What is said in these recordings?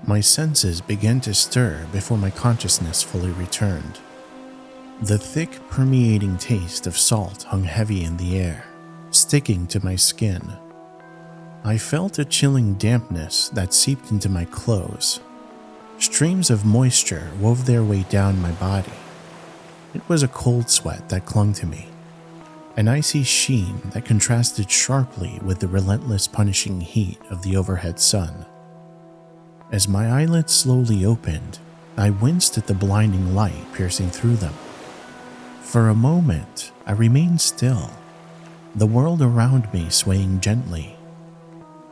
My senses began to stir before my consciousness fully returned. The thick, permeating taste of salt hung heavy in the air, sticking to my skin. I felt a chilling dampness that seeped into my clothes. Streams of moisture wove their way down my body. It was a cold sweat that clung to me, an icy sheen that contrasted sharply with the relentless punishing heat of the overhead sun. As my eyelids slowly opened, I winced at the blinding light piercing through them. For a moment, I remained still, the world around me swaying gently.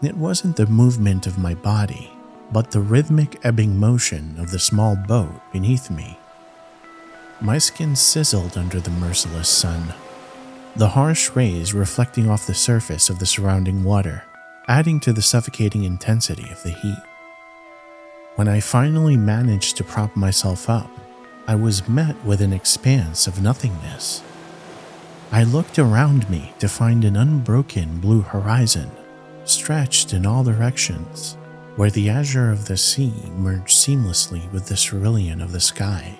It wasn't the movement of my body, but the rhythmic ebbing motion of the small boat beneath me. My skin sizzled under the merciless sun, the harsh rays reflecting off the surface of the surrounding water, adding to the suffocating intensity of the heat. When I finally managed to prop myself up, I was met with an expanse of nothingness. I looked around me to find an unbroken blue horizon, stretched in all directions, where the azure of the sea merged seamlessly with the cerulean of the sky.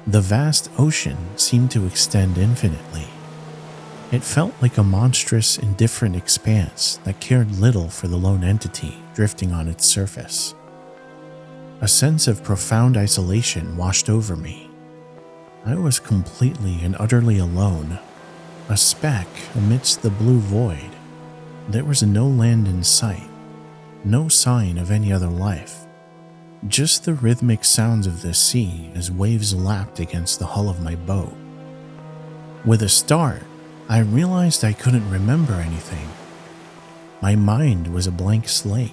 The vast ocean seemed to extend infinitely. It felt like a monstrous, indifferent expanse that cared little for the lone entity drifting on its surface. A sense of profound isolation washed over me. I was completely and utterly alone, a speck amidst the blue void. There was no land in sight, no sign of any other life, just the rhythmic sounds of the sea as waves lapped against the hull of my boat. With a start, I realized I couldn't remember anything. My mind was a blank slate,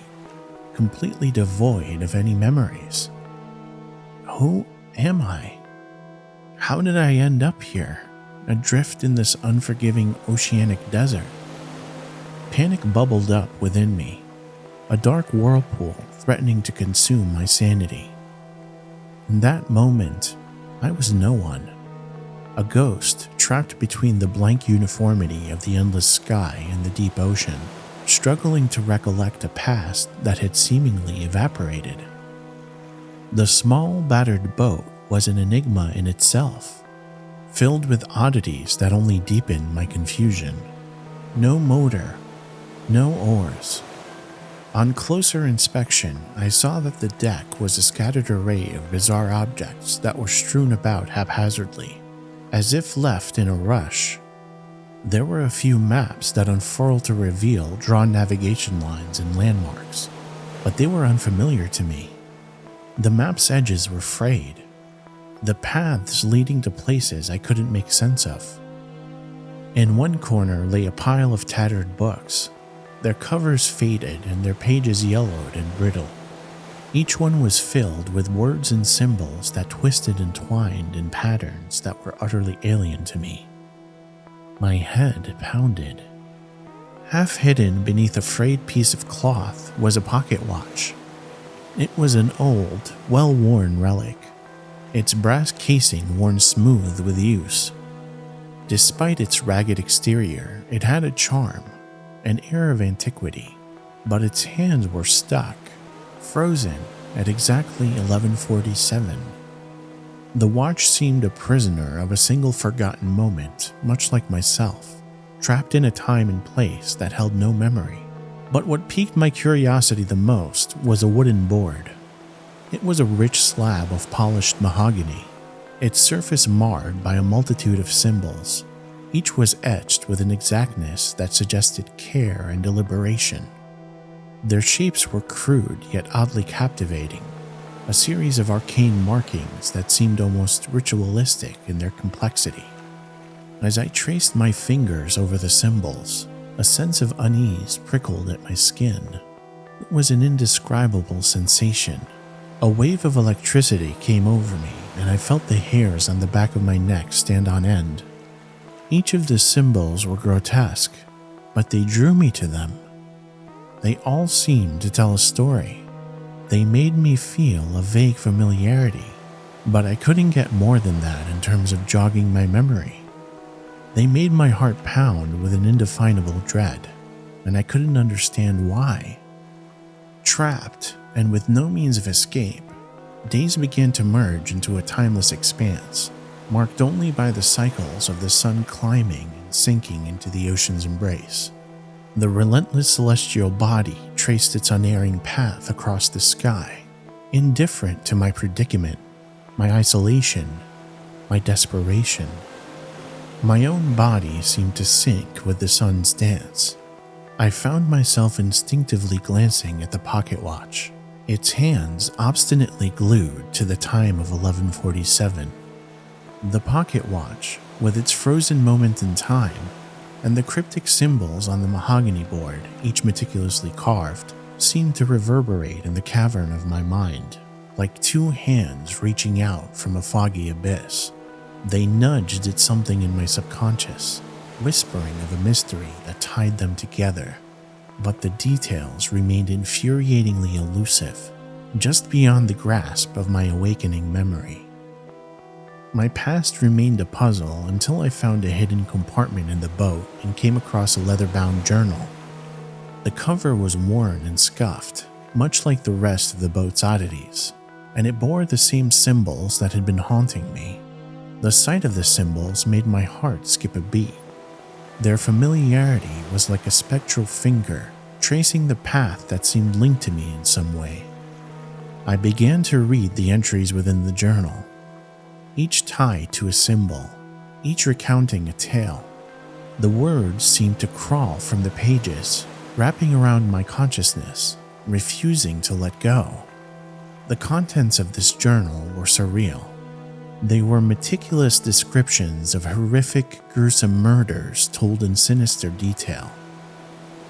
completely devoid of any memories. Who am I? How did I end up here, adrift in this unforgiving oceanic desert? Panic bubbled up within me, a dark whirlpool threatening to consume my sanity. In that moment, I was no one, a ghost trapped between the blank uniformity of the endless sky and the deep ocean, struggling to recollect a past that had seemingly evaporated. The small, battered boat was an enigma in itself, filled with oddities that only deepened my confusion. No motor, no oars. On closer inspection, I saw that the deck was a scattered array of bizarre objects that were strewn about haphazardly, as if left in a rush. There were a few maps that unfurled to reveal drawn navigation lines and landmarks, but they were unfamiliar to me. The map's edges were frayed, the paths leading to places I couldn't make sense of. In one corner lay a pile of tattered books, their covers faded and their pages yellowed and brittle. Each one was filled with words and symbols that twisted and twined in patterns that were utterly alien to me. My head pounded. Half hidden beneath a frayed piece of cloth was a pocket watch. It was an old, well-worn relic, its brass casing worn smooth with use. Despite its ragged exterior, it had a charm, an air of antiquity, but its hands were stuck, frozen at exactly 11:47. The watch seemed a prisoner of a single forgotten moment, much like myself, trapped in a time and place that held no memory. But what piqued my curiosity the most was a wooden board. It was a rich slab of polished mahogany, its surface marred by a multitude of symbols. Each was etched with an exactness that suggested care and deliberation. Their shapes were crude yet oddly captivating, a series of arcane markings that seemed almost ritualistic in their complexity. As I traced my fingers over the symbols, a sense of unease prickled at my skin. It was an indescribable sensation. A wave of electricity came over me, and I felt the hairs on the back of my neck stand on end. Each of the symbols were grotesque, but they drew me to them. They all seemed to tell a story. They made me feel a vague familiarity, but I couldn't get more than that in terms of jogging my memory. They made my heart pound with an indefinable dread, and I couldn't understand why. Trapped, and with no means of escape, days began to merge into a timeless expanse, marked only by the cycles of the sun climbing and sinking into the ocean's embrace. The relentless celestial body traced its unerring path across the sky, indifferent to my predicament, my isolation, my desperation. My own body seemed to sync with the sun's dance. I found myself instinctively glancing at the pocket watch, its hands obstinately glued to the time of 11:47. The pocket watch, with its frozen moment in time, and the cryptic symbols on the mahogany board, each meticulously carved, seemed to reverberate in the cavern of my mind, like two hands reaching out from a foggy abyss. They nudged at something in my subconscious, whispering of a mystery that tied them together, but the details remained infuriatingly elusive, just beyond the grasp of my awakening memory. My past remained a puzzle until I found a hidden compartment in the boat and came across a leather-bound journal. The cover was worn and scuffed, much like the rest of the boat's oddities, and it bore the same symbols that had been haunting me. The sight of the symbols made my heart skip a beat. Their familiarity was like a spectral finger tracing the path that seemed linked to me in some way. I began to read the entries within the journal, each tied to a symbol, each recounting a tale. The words seemed to crawl from the pages, wrapping around my consciousness, refusing to let go. The contents of this journal were surreal. They were meticulous descriptions of horrific, gruesome murders told in sinister detail.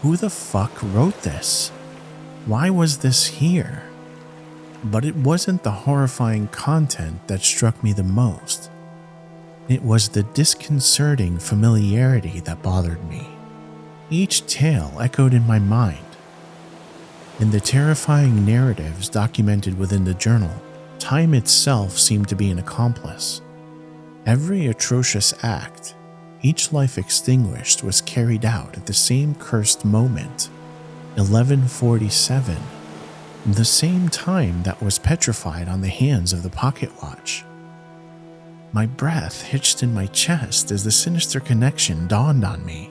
Who the fuck wrote this? Why was this here? But it wasn't the horrifying content that struck me the most. It was the disconcerting familiarity that bothered me. Each tale echoed in my mind. In the terrifying narratives documented within the journal, time itself seemed to be an accomplice. Every atrocious act, each life extinguished, was carried out at the same cursed moment, 11:47, the same time that was petrified on the hands of the pocket watch. My breath hitched in my chest as the sinister connection dawned on me,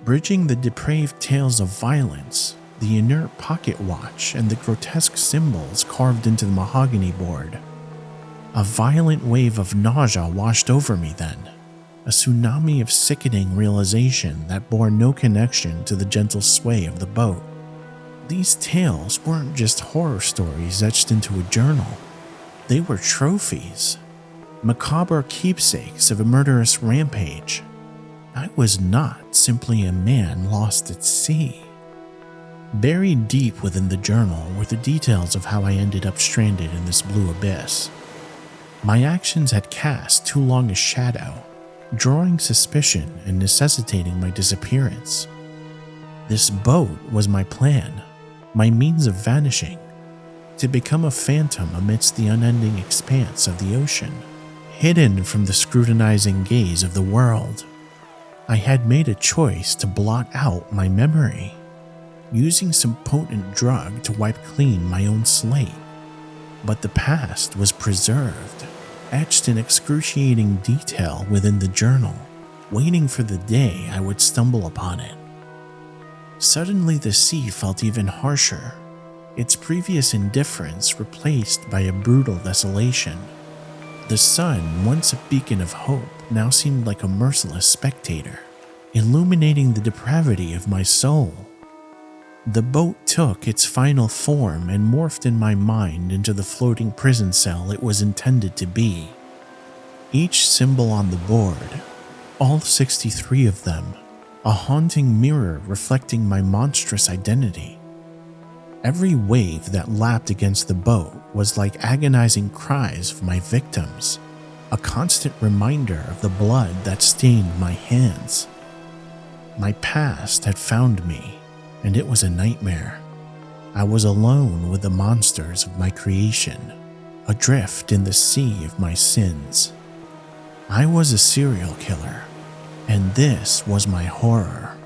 bridging the depraved tales of violence, the inert pocket watch, and the grotesque symbols carved into the mahogany board. A violent wave of nausea washed over me then, a tsunami of sickening realization that bore no connection to the gentle sway of the boat. These tales weren't just horror stories etched into a journal. They were trophies, macabre keepsakes of a murderous rampage. I was not simply a man lost at sea. Buried deep within the journal were the details of how I ended up stranded in this blue abyss. My actions had cast too long a shadow, drawing suspicion and necessitating my disappearance. This boat was my plan, my means of vanishing, to become a phantom amidst the unending expanse of the ocean, hidden from the scrutinizing gaze of the world. I had made a choice to blot out my memory, using some potent drug to wipe clean my own slate. But the past was preserved, etched in excruciating detail within the journal, waiting for the day I would stumble upon it. Suddenly the sea felt even harsher, its previous indifference replaced by a brutal desolation. The sun, once a beacon of hope, now seemed like a merciless spectator, illuminating the depravity of my soul. The boat took its final form and morphed in my mind into the floating prison cell it was intended to be. Each symbol on the board, all 63 of them, a haunting mirror reflecting my monstrous identity. Every wave that lapped against the boat was like agonizing cries of my victims, a constant reminder of the blood that stained my hands. My past had found me, and it was a nightmare. I was alone with the monsters of my creation, adrift in the sea of my sins. I was a serial killer, and this was my horror.